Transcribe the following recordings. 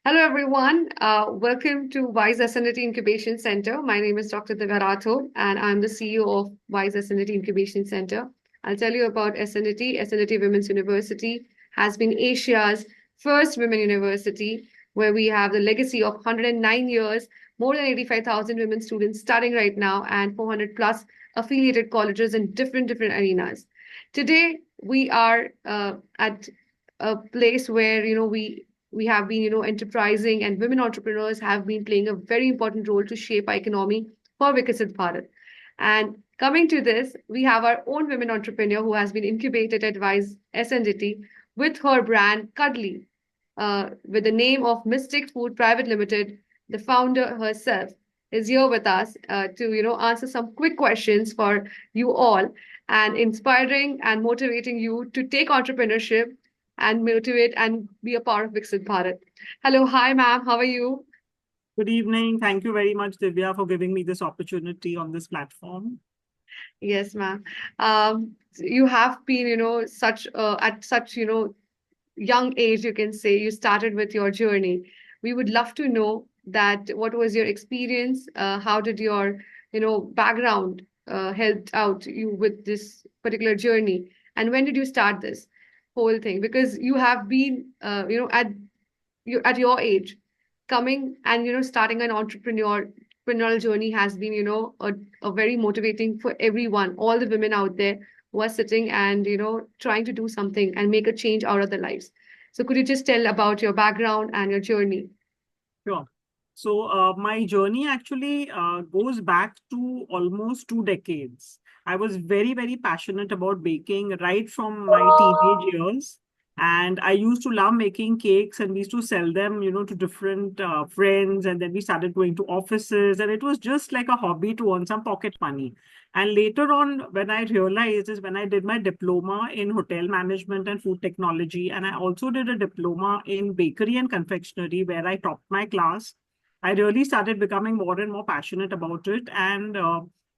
Hello, everyone. Welcome to WISE SNDTWU Incubation Centre. My name is Dr. Divya Rathod, and I'm the CEO of WISE SNDTWU Incubation Centre. I'll tell you about SNDT. SNDT Women's University has been Asia's first women university, where we have the legacy of 109 years, more than 85,000 women students studying right now, and 400 plus affiliated colleges in different arenas. Today, we are at a place where we have been enterprising, and women entrepreneurs have been playing a very important role to shape our economy for Viksit Bharat. And coming to this, we have our own women entrepreneur who has been incubated at WISE SNDT with her brand Kudli, with the name of Mystique Food Pvt Limited. The founder herself is here with us to answer some quick questions for you all, and inspiring and motivating you to take entrepreneurship and motivate and be a part of Viksit Bharat. Hello, hi, ma'am. How are you? Good evening. Thank you very much, Divya, for giving me this opportunity on this platform. Yes, ma'am. You have been, such at such, young age, you can say, you started with your journey. We would love to know that what was your experience? How did your, background helped out you with this particular journey? And when did you start this whole thing? Because you have been, at your age, coming and starting an entrepreneurial journey has been a very motivating for everyone, all the women out there who are sitting and trying to do something and make a change out of their lives. So could you just tell about your background and your journey? Sure. So my journey actually goes back to almost 2 decades. I was very passionate about baking right from my teenage years. And I used to love making cakes, and we used to sell them, to different friends. And then we started going to offices, and it was just like a hobby to earn some pocket money. And later on, when I realized is when I did my diploma in hotel management and food technology, and I also did a diploma in bakery and confectionery where I topped my class. I really started becoming more and more passionate about it. And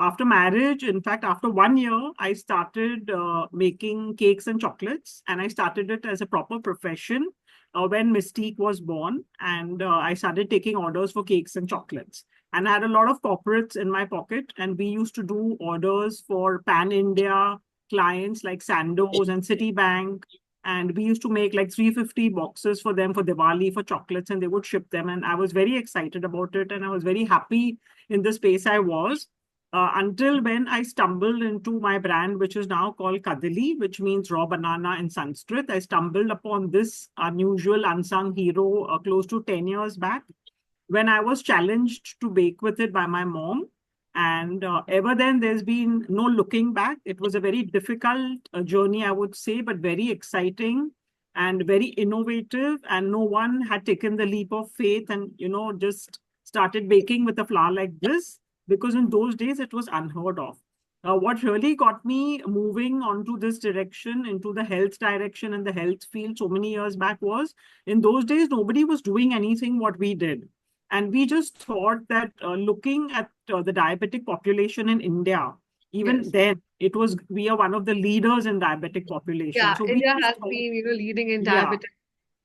after marriage, in fact, after 1 year, I started making cakes and chocolates, and I started it as a proper profession when Mystique was born. And I started taking orders for cakes and chocolates. And I had a lot of corporates in my pocket, and we used to do orders for Pan India clients like Sandoz and Citibank. And we used to make like 350 boxes for them for Diwali for chocolates, and they would ship them. And I was very excited about it, and I was very happy in the space I was. Until when I stumbled into my brand, which is now called Kadhali, which means raw banana in Sanskrit. I stumbled upon this unusual unsung hero close to 10 years back when I was challenged to bake with it by my mom. And ever then, there's been no looking back. It was a very difficult journey, I would say, but very exciting and very innovative. And no one had taken the leap of faith and, just started baking with a flour like this, because in those days, it was unheard of. What really got me moving onto this direction, into the health direction and the health field so many years back was, in those days, nobody was doing anything what we did. And we just thought that looking at the diabetic population in India, even Yes. then, we are one of the leaders in diabetic population. Yeah, So we India just has thought, been, leading in yeah, diabetes.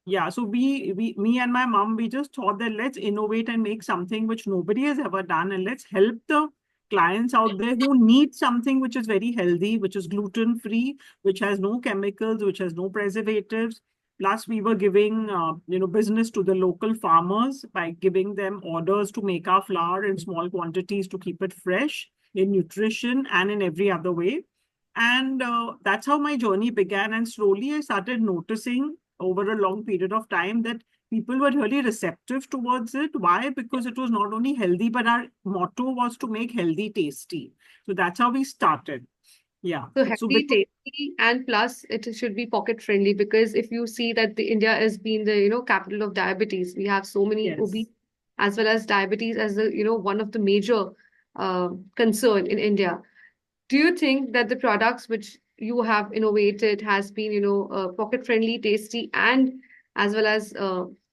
yeah. So me and my mom, we just thought that let's innovate and make something which nobody has ever done, and let's help the clients out there who need something which is very healthy, which is gluten free, which has no chemicals, which has no preservatives. Plus, we were giving business to the local farmers by giving them orders to make our flour in small quantities to keep it fresh in nutrition and in every other way. And that's how my journey began. And slowly I started noticing over a long period of time that people were really receptive towards it. Why? Because it was not only healthy, but our motto was to make healthy tasty. So that's how we started. Yeah. So So healthy, because, tasty, and plus it should be pocket friendly, because if you see that the India has been the capital of diabetes, we have so many obese yes. as well as diabetes as the one of the major concern in India. Do you think that the products which you have innovated has been pocket friendly, tasty, and as well as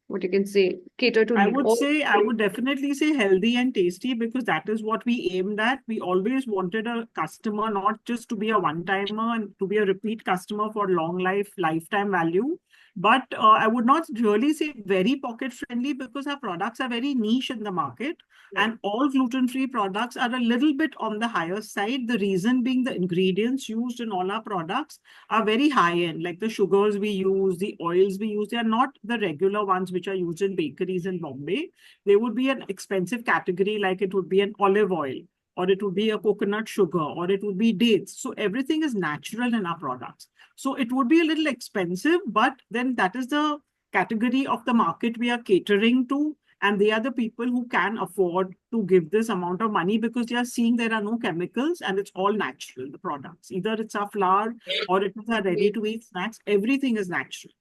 what you can say cater to all? I would definitely say healthy and tasty, because that is what we aimed at. We always wanted a customer not just to be a one-timer and to be a repeat customer for long lifetime value. But I would not really say very pocket friendly because our products are very niche in the market. Yeah. And all gluten-free products are a little bit on the higher side. The reason being the ingredients used in all our products are very high end, like the sugars we use, the oils we use. They are not the regular ones which are used in bakeries in Bombay. They would be an expensive category, like it would be an olive oil, or it would be a coconut sugar, or it would be dates. So everything is natural in our products. So it would be a little expensive, but then that is the category of the market we are catering to. And they are the people who can afford to give this amount of money because they are seeing there are no chemicals and it's all natural, the products. Either it's a flour or it is a ready-to-eat snacks. Everything is natural.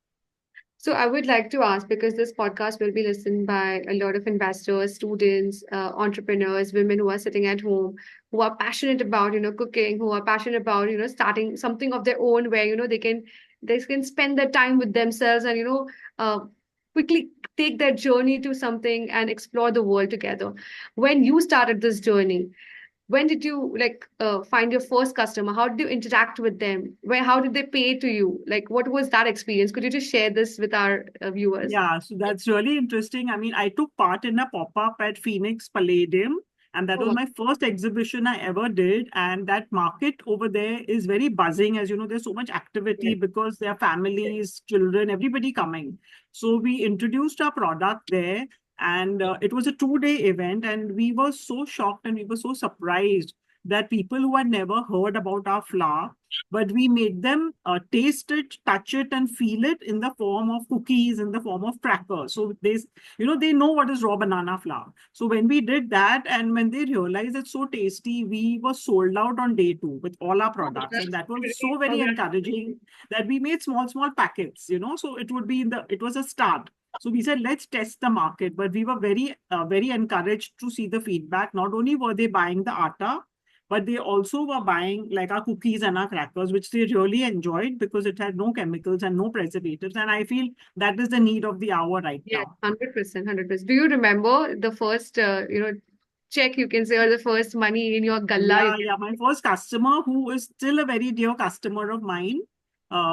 So I would like to ask, because this podcast will be listened by a lot of investors, students, entrepreneurs, women who are sitting at home, who are passionate about, cooking, who are passionate about, starting something of their own where, they can spend their time with themselves and, quickly take their journey to something and explore the world together. When you started this journey, when did you find your first customer? How did you interact with them? How did they pay to you? Like, what was that experience? Could you just share this with our viewers? Yeah, so that's really interesting. I mean, I took part in a pop-up at Phoenix Palladium, and that Oh, was wow. my first exhibition I ever did. And that market over there is very buzzing. As you know, there's so much activity Yes. because there are families, children, everybody coming. So we introduced our product there, and it was a 2-day event. And we were so shocked and we were so surprised that people who had never heard about our flour, but we made them taste it, touch it, and feel it in the form of cookies, in the form of crackers. So they know what is raw banana flour. So when we did that, and when they realized it's so tasty, we were sold out on day 2 with all our Oh, products, and that's that was really so very congratulations. encouraging that we made small packets. So it would be it was a start. So we said, let's test the market. But we were very encouraged to see the feedback. Not only were they buying the atta, but they also were buying like our cookies and our crackers, which they really enjoyed because it had no chemicals and no preservatives. And I feel that is the need of the hour right Yes, now. 100%, 100%. Do you remember the first, check you can say, or the first money in your galla? You Yeah, can yeah. My first customer, who is still a very dear customer of mine,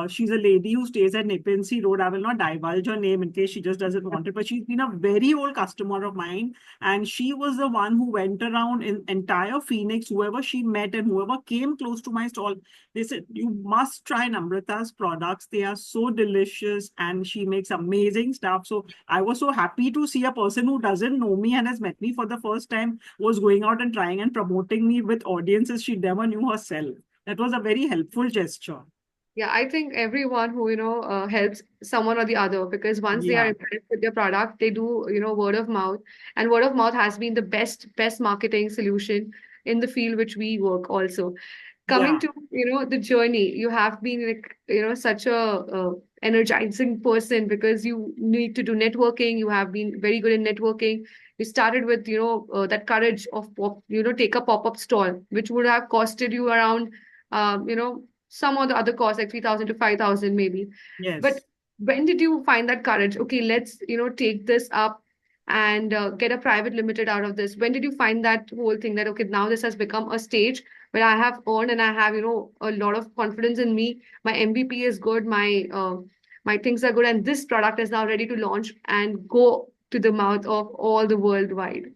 she's a lady who stays at Nepean Road. I will not divulge her name in case she just doesn't want it, but she's been a very old customer of mine. And she was the one who went around in entire Phoenix, whoever she met and whoever came close to my stall, they said, you must try Namrata's products. They are so delicious and she makes amazing stuff. So I was so happy to see a person who doesn't know me and has met me for the first time was going out and trying and promoting me with audiences she never knew herself. That was a very helpful gesture. Yeah, I think everyone who, helps someone or the other, because once they are Yeah. impressed with their product, they do, word of mouth. And word of mouth has been the best marketing solution in the field which we work also. Coming Yeah. to, the journey, you have been like, such a energizing person because you need to do networking. You have been very good in networking. You started with, that courage of, take a pop-up stall, which would have costed you around, some of the other costs like 3,000 to 5,000 maybe. But Yes. when did you find that courage? Okay, let's, take this up and get a private limited out of this. When did you find that whole thing that, okay, now this has become a stage where I have earned and I have, a lot of confidence in me. My MVP is good. My things are good. And this product is now ready to launch and go to the mouth of all the worldwide.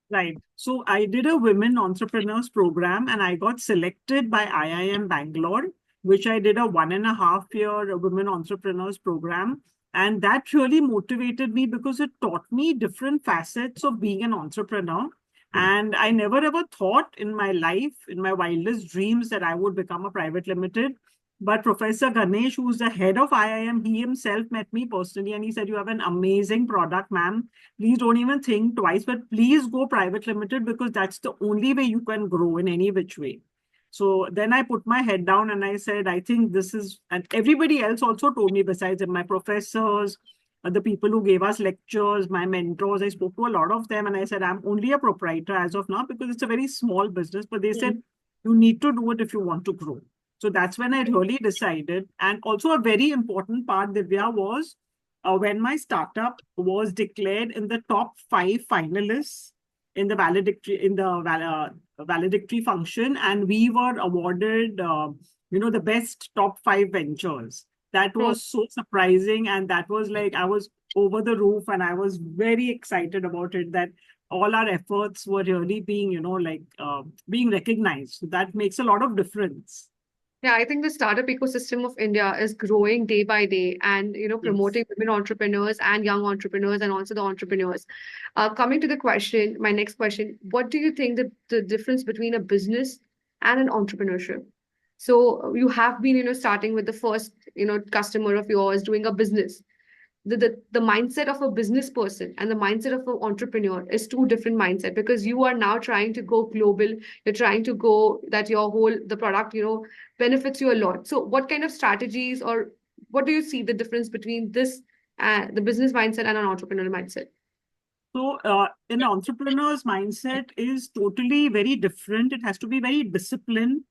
Right. So I did a women entrepreneurs program and I got selected by IIM Bangalore, which I did a 1.5 year women entrepreneurs program. And that really motivated me because it taught me different facets of being an entrepreneur. And I never ever thought in my life, in my wildest dreams, that I would become a private limited. But Professor Ganesh, who's the head of IIM, he himself met me personally and he said, you have an amazing product, ma'am. Please don't even think twice, but please go private limited because that's the only way you can grow in any which way. So then I put my head down and I said, I think this is, and everybody else also told me besides my professors, the people who gave us lectures, my mentors, I spoke to a lot of them and I said, I'm only a proprietor as of now because it's a very small business, but they said, you need to do it if you want to grow. So that's when I really decided. And also a very important part, Divya, was when my startup was declared in the top 5 finalists in the valedictory function, and we were awarded, the best top 5 ventures. That was so surprising. And that was like, I was over the roof and I was very excited about it, that all our efforts were really being, being recognized. So that makes a lot of difference. Yeah, I think the startup ecosystem of India is growing day by day and, Yes. promoting women entrepreneurs and young entrepreneurs and also the entrepreneurs. Coming to the question, my next question, what do you think the difference between a business and an entrepreneurship? So you have been, starting with the first, customer of yours doing a business. The mindset of a business person and the mindset of an entrepreneur is two different mindset, because you are now trying to go global. You're trying to go that your whole the product benefits you a lot. So what kind of strategies, or what do you see the difference between this the business mindset and an entrepreneurial mindset? So, an entrepreneur's mindset is totally very different. It has to be very disciplined.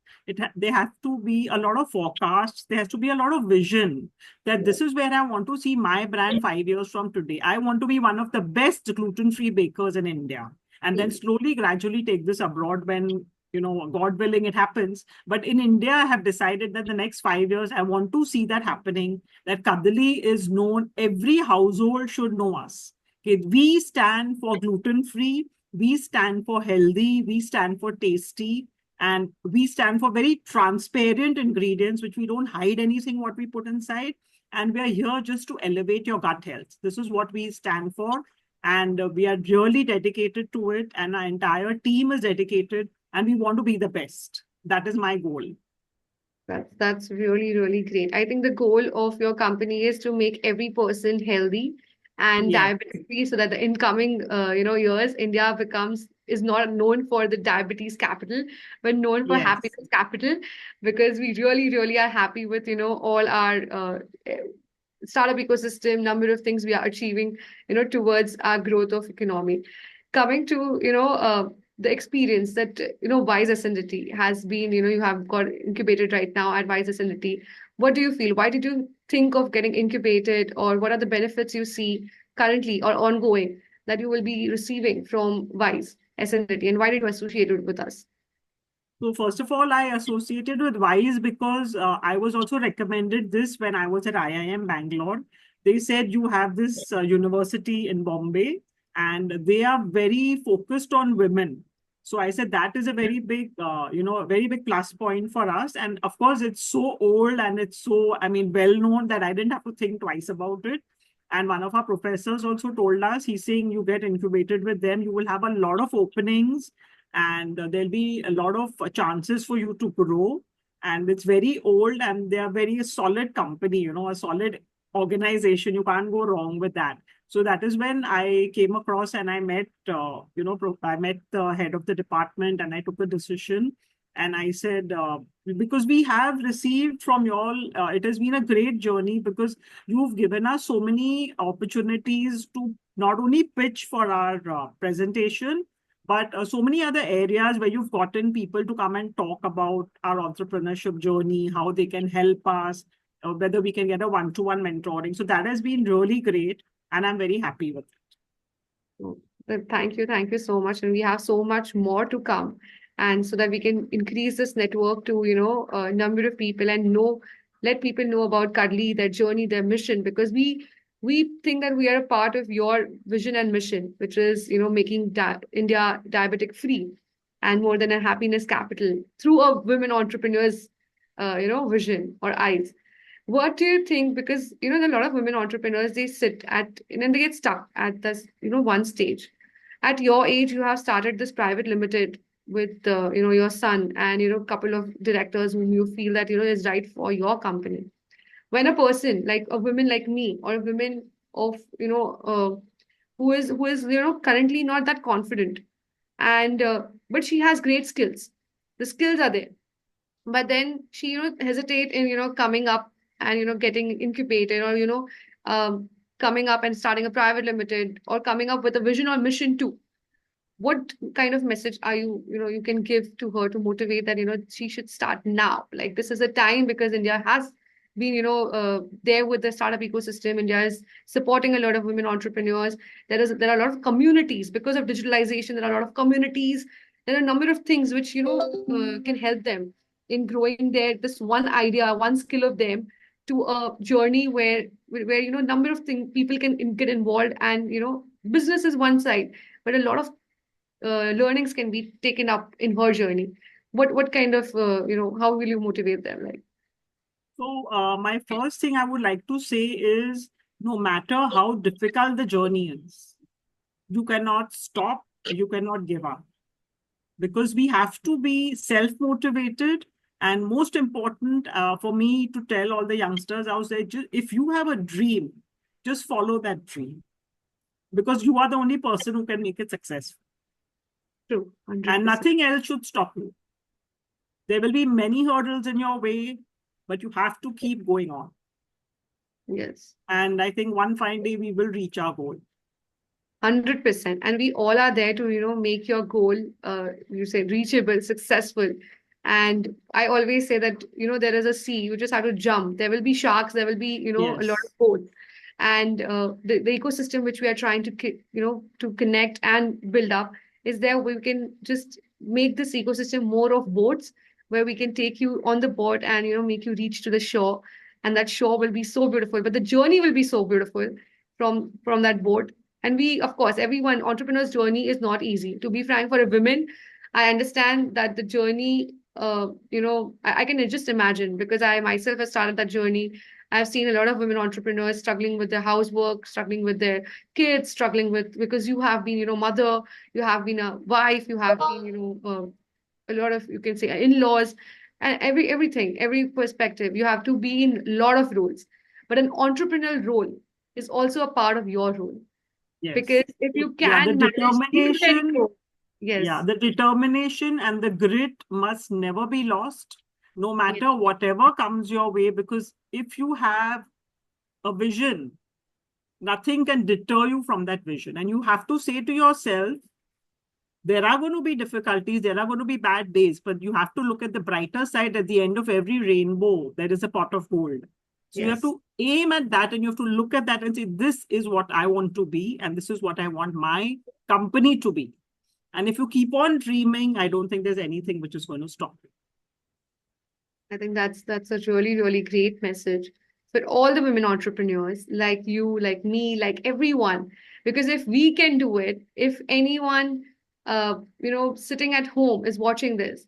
There have to be a lot of forecasts. There has to be a lot of vision, that this is where I want to see my brand 5 years from today. I want to be one of the best gluten-free bakers in India, and then slowly, gradually take this abroad when, God willing, it happens. But in India, I have decided that the next 5 years, I want to see that happening, that Kadhali is known. Every household should know us. Okay, we stand for gluten free, we stand for healthy, we stand for tasty, and we stand for very transparent ingredients, which we don't hide anything what we put inside. And we are here just to elevate your gut health. This is what we stand for. And we are really dedicated to it. And our entire team is dedicated, and we want to be the best. That is my goal. That's really, really great. I think the goal of your company is to make every person healthy and Yes, diabetes free, so that the incoming years, India becomes is not known for the diabetes capital, but known for yes. happiness capital, because we really, really are happy with all our startup ecosystem, number of things we are achieving, towards our growth of economy. Coming to, the experience that, WISE SNDT has been, you have got incubated right now at WISE SNDT. What do you feel? Why did you think of getting incubated, or what are the benefits you see currently or ongoing that you will be receiving from WISE SNDT, and why did you associate it with us? So first of all, I associated with WISE because I was also recommended this when I was at IIM Bangalore. They said you have this university in Bombay and they are very focused on women. So I said that is a very big, a very big plus point for us. And of course, it's so old and it's so, I mean, well known that I didn't have to think twice about it. And one of our professors also told us, he's saying you get incubated with them, you will have a lot of openings, and there'll be a lot of chances for you to grow. And it's very old and they are very solid company, a solid organization. You can't go wrong with that. So that is when I came across and I met, I met the head of the department and I took a decision. And I said, because we have received from you all, it has been a great journey, because you've given us so many opportunities to not only pitch for our presentation, but so many other areas where you've gotten people to come and talk about our entrepreneurship journey, how they can help us, whether we can get a one-to-one mentoring. So that has been really great, and I'm very happy with it. Thank you so much. And we have so much more to come. And so that we can increase this network to, a number of people, and let people know about Kadli, their journey, their mission, because we think that we are a part of your vision and mission, which is, making India diabetic free and more than a happiness capital through a women entrepreneurs, vision or eyes. What do you think? Because there are a lot of women entrepreneurs, they sit at and then they get stuck at this, one stage. At your age, you have started this private limited with your son and a couple of directors whom you feel that is right for your company. When a person like a woman like me, or a woman of who is currently not that confident, and but she has great skills. The skills are there, but then she hesitate in coming up and getting incubated, or coming up and starting a private limited, or coming up with a vision or mission too. What kind of message are you can give to her to motivate that she should start now? Like, this is a time, because India has been there with the startup ecosystem. India is supporting a lot of women entrepreneurs. There are a lot of communities because of digitalization. There are a lot of communities. There are a number of things which can help them in growing their this one idea, one skill of them to a journey where number of things people can get involved, and business is one side, but a lot of learnings can be taken up in her journey. What kind of how will you motivate them, like? So, my first thing I would like to say is no matter how difficult the journey is, you cannot stop, you cannot give up, because we have to be self-motivated. And most important for me to tell all the youngsters out there, if you have a dream, just follow that dream, because you are the only person who can make it successful. True, And 100%. nothing else should stop you. There will be many hurdles in your way, but you have to keep going on. Yes. And I think one fine day we will reach our goal. 100%. And we all are there to, make your goal, you say, reachable, successful. And I always say that, there is a sea, you just have to jump. There will be sharks, there will be, a lot Yes. of boats. And the ecosystem which we are trying to, to connect and build up is there. We can just make this ecosystem more of boats where we can take you on the boat and, make you reach to the shore. And that shore will be so beautiful, but the journey will be so beautiful from that boat. And we, of course, everyone, entrepreneur's journey is not easy. To be frank, for a woman, I understand that the journey, I can just imagine, because I myself have started that journey. I've seen a lot of women entrepreneurs struggling with their housework, struggling with their kids, struggling with, because you have been, mother, you have been a wife, you have been, a lot of, you can say, in-laws, and everything, every perspective. You have to be in a lot of roles. But an entrepreneurial role is also a part of your role, because Yes. if you Yeah, the can manage these many determination, roles, yeah, yes, the determination and the grit must never be lost, no yes, matter whatever comes your way. Because if you have a vision, nothing can deter you from that vision. And you have to say to yourself, there are going to be difficulties, there are going to be bad days, but you have to look at the brighter side. At the end of every rainbow, there is a pot of gold. So you have yes. to aim at that, and you have to look at that and say, this is what I want to be, and this is what I want my company to be. And if you keep on dreaming, I don't think there's anything which is going to stop you. I think that's a really, really great message for all the women entrepreneurs like you, like me, like everyone. Because if we can do it, if anyone sitting at home is watching this,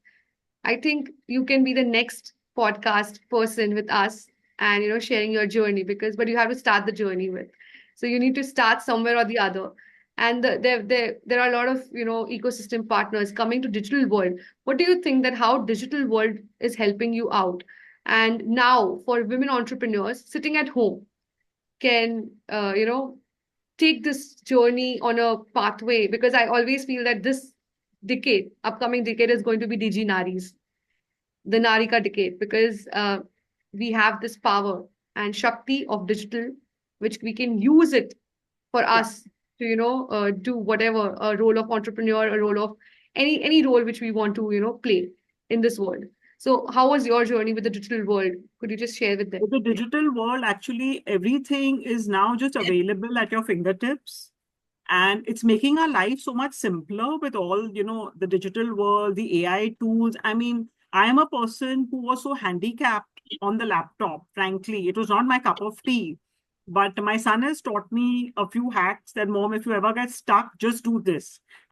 I think you can be the next podcast person with us, and sharing your journey, because but you have to start the journey with. So you need to start somewhere or the other. And there are a lot of ecosystem partners coming to digital world. What do you think that how digital world is helping you out? And now for women entrepreneurs sitting at home can take this journey on a pathway, because I always feel that this upcoming decade is going to be DG Naris, the Narika decade, because we have this power and Shakti of digital, which we can use it for Yeah. us to, do whatever, a role of entrepreneur, a role of any role which we want to, play in this world. So how was your journey with the digital world? Could you just share with them? With the digital world, actually, everything is now just available at your fingertips. And it's making our life so much simpler with all, the digital world, the AI tools. I mean, I am a person who was so handicapped on the laptop, frankly. It was not my cup of tea. But my son has taught me a few hacks that, Mom, if you ever get stuck, just do this.